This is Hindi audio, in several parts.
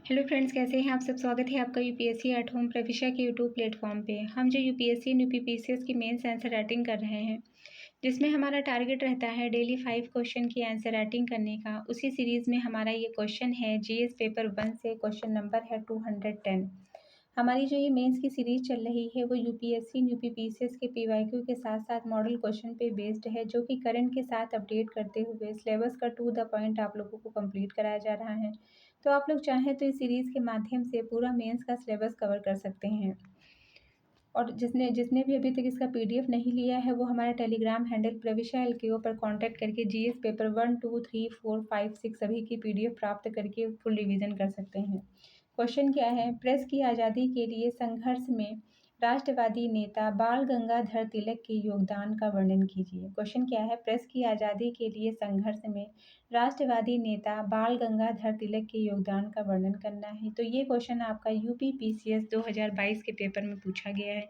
हेलो फ्रेंड्स, कैसे हैं आप सब। स्वागत है आपका यूपीएससी एट होम प्रविशा के यूट्यूब प्लेटफॉर्म पे। हम जो यूपीएससी एंड यूपीपीसीएस की मेंस आंसर राइटिंग कर रहे हैं, जिसमें हमारा टारगेट रहता है डेली 5 क्वेश्चन की आंसर राइटिंग करने का। उसी सीरीज़ में हमारा ये क्वेश्चन है जीएस पेपर 1 से, क्वेश्चन नंबर है 210। हमारी जो ये मेंस की सीरीज़ चल रही है वो यूपीएससी यूपीपीसीएस के पीवाईक्यू के साथ साथ मॉडल क्वेश्चन पे बेस्ड है, जो कि करंट के साथ अपडेट करते हुए सिलेबस का टू द पॉइंट आप लोगों को कंप्लीट कराया जा रहा है। तो आप लोग चाहें तो इस सीरीज़ के माध्यम से पूरा मेंस का सिलेबस कवर कर सकते हैं। और जिसने जिसने भी अभी तक इसका पीडीएफ नहीं लिया है, वो हमारा टेलीग्राम हैंडल प्रविशा एलकेओ पर कांटेक्ट करके जीएस पेपर 1, 2, 3, 4, 5, 6 सभी की पीडीएफ प्राप्त करके फुल रिवीजन कर सकते हैं। क्वेश्चन क्या है, प्रेस की आज़ादी के लिए संघर्ष में राष्ट्रवादी नेता बाल गंगाधर तिलक के योगदान का वर्णन कीजिए। क्वेश्चन क्या है, प्रेस की आज़ादी के लिए संघर्ष में राष्ट्रवादी नेता बाल गंगाधर तिलक के योगदान का वर्णन करना है। तो ये क्वेश्चन आपका यूपीपीसीएस 2022 के पेपर में पूछा गया है।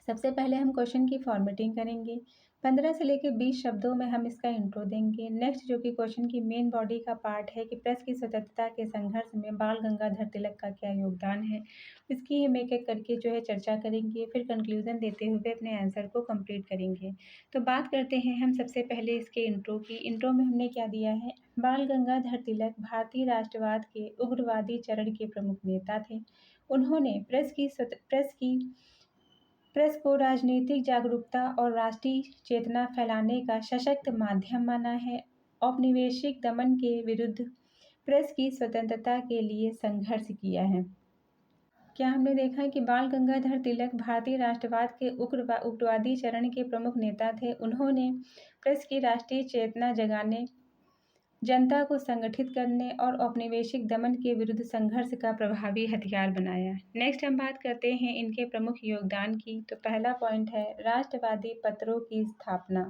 सबसे पहले हम क्वेश्चन की फॉर्मेटिंग करेंगे। 15 से लेकर 20 शब्दों में हम इसका इंट्रो देंगे। नेक्स्ट जो कि क्वेश्चन की मेन बॉडी का पार्ट है कि प्रेस की स्वतंत्रता के संघर्ष में बाल गंगाधर तिलक का क्या योगदान है, इसकी हम एक एक करके जो है चर्चा करेंगे। फिर कंक्लूजन देते हुए अपने आंसर को कंप्लीट करेंगे। तो बात करते हैं हम सबसे पहले इसके इंट्रो की। इंट्रो में हमने क्या दिया है, बाल गंगाधर तिलक भारतीय राष्ट्रवाद के उग्रवादी चरण के प्रमुख नेता थे। उन्होंने प्रेस को राजनीतिक जागरूकता और राष्ट्रीय चेतना फैलाने का सशक्त माध्यम माना है। औपनिवेशिक दमन के विरुद्ध प्रेस की स्वतंत्रता के लिए संघर्ष किया है। क्या हमने देखा है कि बाल गंगाधर तिलक भारतीय राष्ट्रवाद के उग्रवादी चरण के प्रमुख नेता थे। उन्होंने प्रेस की राष्ट्रीय चेतना जगाने, जनता को संगठित करने और औपनिवेशिक दमन के विरुद्ध संघर्ष का प्रभावी हथियार बनाया। नेक्स्ट हम बात करते हैं इनके प्रमुख योगदान की। तो पहला पॉइंट है राष्ट्रवादी पत्रों की स्थापना।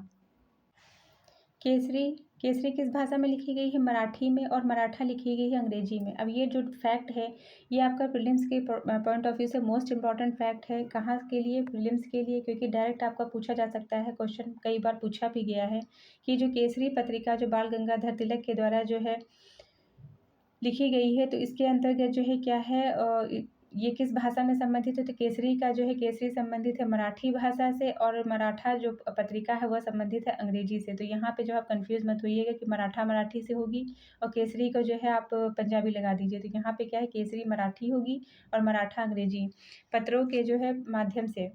केसरी केसरी किस भाषा में लिखी गई है, मराठी में, और मराठा लिखी गई है अंग्रेजी में। अब ये जो फैक्ट है ये आपका प्रीलिम्स के पॉइंट ऑफ व्यू से मोस्ट इंपॉर्टेंट फैक्ट है। कहाँ के लिए, प्रीलिम्स के लिए, क्योंकि डायरेक्ट आपका पूछा जा सकता है। क्वेश्चन कई बार पूछा भी गया है कि जो केसरी पत्रिका जो बाल गंगाधर तिलक के द्वारा जो है लिखी गई है, तो इसके अंतर्गत जो है क्या है, ये किस भाषा में संबंधित है। तो केसरी का जो है, केसरी संबंधित है मराठी भाषा से, और मराठा जो पत्रिका है वह संबंधित है अंग्रेजी से। तो यहाँ पे जो आप कंफ्यूज मत होइएगा कि मराठा मराठी से होगी और केसरी को जो है आप पंजाबी लगा दीजिए। तो यहाँ पे क्या है, केसरी मराठी होगी और मराठा अंग्रेजी। पत्रों के जो है माध्यम से,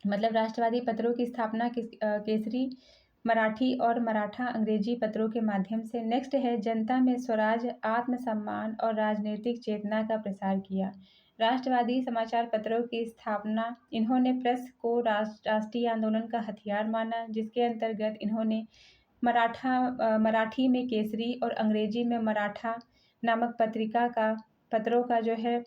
मतलब राष्ट्रवादी पत्रों की स्थापना केसरी मराठी और मराठा अंग्रेजी पत्रों के माध्यम से। नेक्स्ट है जनता में स्वराज, आत्मसम्मान और राजनीतिक चेतना का प्रसार किया। राष्ट्रवादी समाचार पत्रों की स्थापना, इन्होंने प्रेस को राष्ट्रीय आंदोलन का हथियार माना, जिसके अंतर्गत इन्होंने मराठी में केसरी और अंग्रेजी में मराठा नामक पत्रों का जो है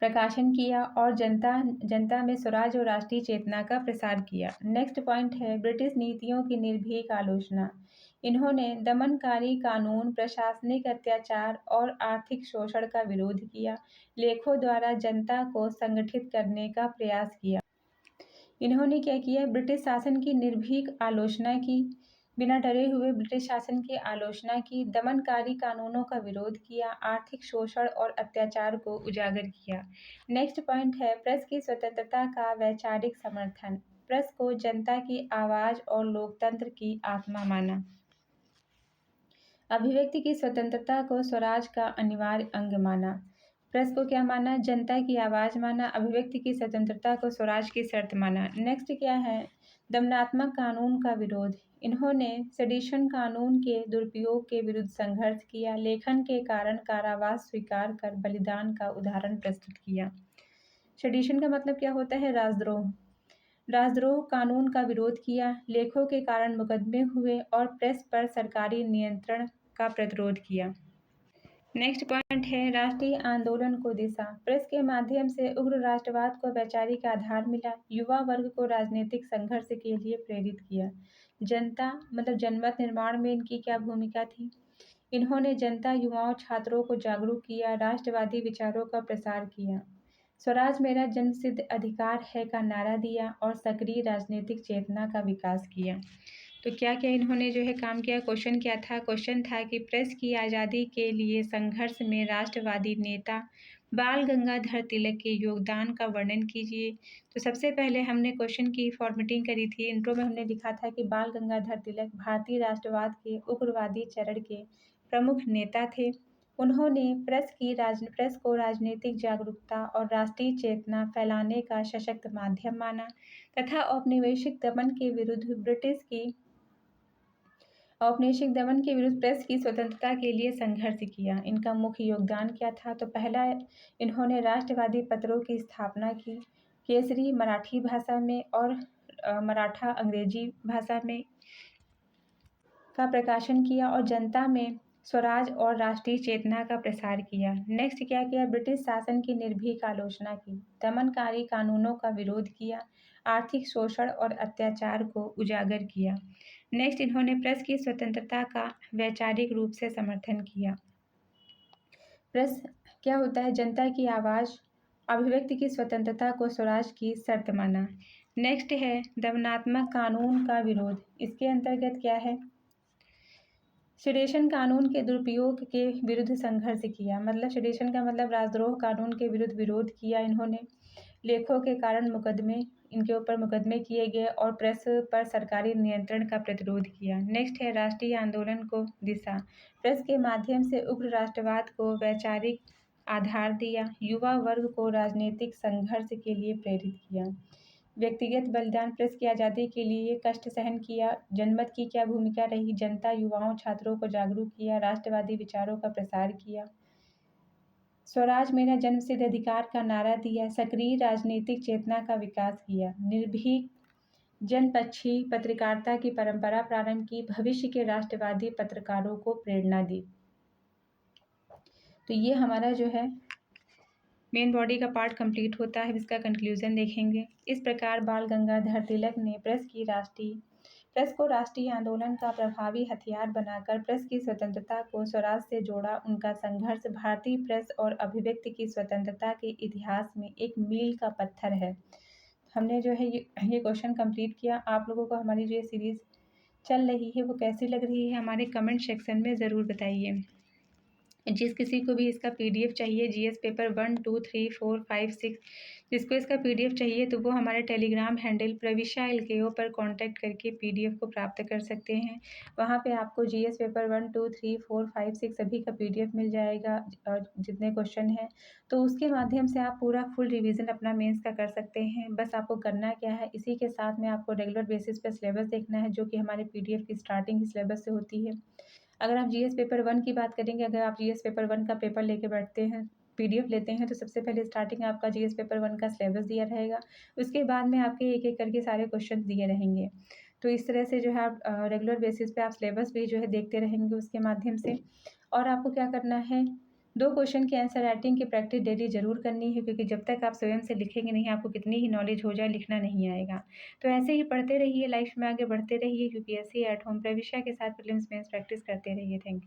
प्रकाशन किया और जनता में स्वराज और राष्ट्रीय चेतना का प्रसार किया। नेक्स्ट पॉइंट है ब्रिटिश नीतियों की निर्भीक आलोचना। इन्होंने दमनकारी कानून, प्रशासनिक अत्याचार और आर्थिक शोषण का विरोध किया। लेखों द्वारा जनता को संगठित करने का प्रयास किया। इन्होंने क्या किया, ब्रिटिश शासन की निर्भीक आलोचना की, बिना डरे हुए ब्रिटिश शासन की आलोचना की, दमनकारी कानूनों का विरोध किया, आर्थिक शोषण और अत्याचार को उजागर किया। नेक्स्ट पॉइंट है प्रेस की स्वतंत्रता का वैचारिक समर्थन। प्रेस को जनता की आवाज़ और लोकतंत्र की आत्मा माना। अभिव्यक्ति की स्वतंत्रता को स्वराज का अनिवार्य अंग माना। प्रेस को क्या माना, जनता की आवाज़ माना। अभिव्यक्ति की स्वतंत्रता को स्वराज की शर्त माना। नेक्स्ट क्या है, दमनात्मक कानून का विरोध। इन्होंने सेडिशन कानून के दुरुपयोग के विरुद्ध संघर्ष किया। लेखन के कारण कारावास स्वीकार कर बलिदान का उदाहरण प्रस्तुत किया। सेडिशन का मतलब क्या होता है, राजद्रोह। राजद्रोह कानून का विरोध किया, लेखों के कारण मुकदमे हुए और प्रेस पर सरकारी नियंत्रण का प्रतिरोध किया। नेक्स्ट पॉइंट है राष्ट्रीय आंदोलन को दिशा। प्रेस के माध्यम से उग्र राष्ट्रवाद को वैचारिक आधार मिला, युवा वर्ग को राजनीतिक संघर्ष के लिए प्रेरित किया। जनता मतलब जनमत निर्माण में इनकी क्या भूमिका थी, इन्होंने जनता, युवाओं, छात्रों को जागरूक किया, राष्ट्रवादी विचारों का प्रसार किया, स्वराज मेरा जन्मसिद्ध अधिकार है का नारा दिया और सक्रिय राजनीतिक चेतना का विकास किया। तो क्या क्या इन्होंने जो है काम किया, क्वेश्चन क्या था, क्वेश्चन था कि प्रेस की आज़ादी के लिए संघर्ष में राष्ट्रवादी नेता बाल गंगाधर तिलक के योगदान का वर्णन कीजिए। तो सबसे पहले हमने क्वेश्चन की फॉर्मेटिंग करी थी। इंट्रो में हमने लिखा था कि बाल गंगाधर तिलक भारतीय राष्ट्रवाद के उग्रवादी चरण के प्रमुख नेता थे। उन्होंने प्रेस को राजनीतिक जागरूकता और राष्ट्रीय चेतना फैलाने का सशक्त माध्यम माना तथा औपनिवेशिक दमन के विरुद्ध प्रेस की स्वतंत्रता के लिए संघर्ष किया। इनका मुख्य योगदान क्या था? तो पहला, इन्होंने राष्ट्रवादी पत्रों की स्थापना की। केसरी मराठी भाषा में और मराठा अंग्रेजी भाषा में का प्रकाशन किया और जनता में स्वराज और राष्ट्रीय चेतना का प्रसार किया। नेक्स्ट क्या किया? ब्रिटिश शासन की निर्भीक आलोचना की, दमनकारी कानूनों का विरोध किया, आर्थिक शोषण और अत्याचार को उजागर किया। नेक्स्ट, इन्होंने प्रेस की स्वतंत्रता का वैचारिक रूप से समर्थन किया। प्रेस क्या होता है? जनता की आवाज़, अभिव्यक्ति की स्वतंत्रता को स्वराज की शर्त माना। नेक्स्ट है दमनात्मक कानून का विरोध। इसके अंतर्गत क्या है? सेडेशन कानून के दुरुपयोग के विरुद्ध संघर्ष किया। मतलब सेडेशन का मतलब राजद्रोह कानून के विरुद्ध विरोध किया इन्होंने। लेखों के कारण इनके ऊपर मुकदमे किए गए और प्रेस पर सरकारी नियंत्रण का प्रतिरोध किया। नेक्स्ट है राष्ट्रीय आंदोलन को दिशा। प्रेस के माध्यम से उग्र राष्ट्रवाद को वैचारिक आधार दिया, युवा वर्ग को राजनीतिक संघर्ष के लिए प्रेरित किया। व्यक्तिगत बलिदान, प्रेस की आज़ादी के लिए कष्ट सहन किया। जनमत की क्या भूमिका रही? जनता, युवाओं, छात्रों को जागरूक किया, राष्ट्रवादी विचारों का प्रसार किया, स्वराज मेरा जन्मसिद्ध अधिकार का नारा दिया, सक्रिय राजनीतिक चेतना का विकास किया, निर्भीक जनपक्षी पत्रकारिता की परंपरा प्रारंभ की, भविष्य के राष्ट्रवादी पत्रकारों को प्रेरणा दी। तो ये हमारा जो है मेन बॉडी का पार्ट कंप्लीट होता है। इसका कंक्लूजन देखेंगे। इस प्रकार बाल गंगाधर तिलक ने प्रेस को राष्ट्रीय आंदोलन का प्रभावी हथियार बनाकर प्रेस की स्वतंत्रता को स्वराज से जोड़ा। उनका संघर्ष भारतीय प्रेस और अभिव्यक्ति की स्वतंत्रता के इतिहास में एक मील का पत्थर है। हमने जो है ये क्वेश्चन कंप्लीट किया। आप लोगों को हमारी जो ये सीरीज़ चल रही है वो कैसी लग रही है हमारे कमेंट सेक्शन में ज़रूर बताइए। जिस किसी को भी इसका पीडीएफ चाहिए, जीएस पेपर 1, 2, 3, 4, 5, 6, जिसको इसका पीडीएफ चाहिए तो वो हमारे टेलीग्राम हैंडल प्रविशा LKO पर कांटेक्ट करके पीडीएफ को प्राप्त कर सकते हैं। वहाँ पे आपको जीएस पेपर 1, 2, 3, 4, 5, 6 सभी का पीडीएफ मिल जाएगा और जितने क्वेश्चन हैं, तो उसके माध्यम से आप पूरा फुल रिवीजन अपना मेंस का कर सकते हैं। बस आपको करना क्या है, इसी के साथ में आपको रेगुलर बेसिस पर सिलेबस देखना है, जो कि हमारे पीडीएफ की स्टार्टिंग ही सिलेबस से होती है। अगर आप जीएस पेपर 1 की बात करेंगे, अगर आप जीएस पेपर 1 का पेपर लेके बैठते हैं, पीडीएफ लेते हैं, तो सबसे पहले स्टार्टिंग आपका जीएस पेपर 1 का सिलेबस दिया रहेगा। उसके बाद में आपके एक-एक करके सारे क्वेश्चन दिए रहेंगे। तो इस तरह से जो है आप रेगुलर बेसिस पे आप सिलेबस भी जो है देखते रहेंगे उसके माध्यम से। और आपको क्या करना है, 2 क्वेश्चन की आंसर राइटिंग की प्रैक्टिस डेली ज़रूर करनी है, क्योंकि जब तक आप स्वयं से लिखेंगे नहीं, आपको कितनी ही नॉलेज हो जाए, लिखना नहीं आएगा। तो ऐसे ही पढ़ते रहिए, लाइफ में आगे बढ़ते रहिए, यूपीएससी एट होम प्रविशा के साथ प्रीलिम्स मेंस प्रैक्टिस करते रहिए। Thank you.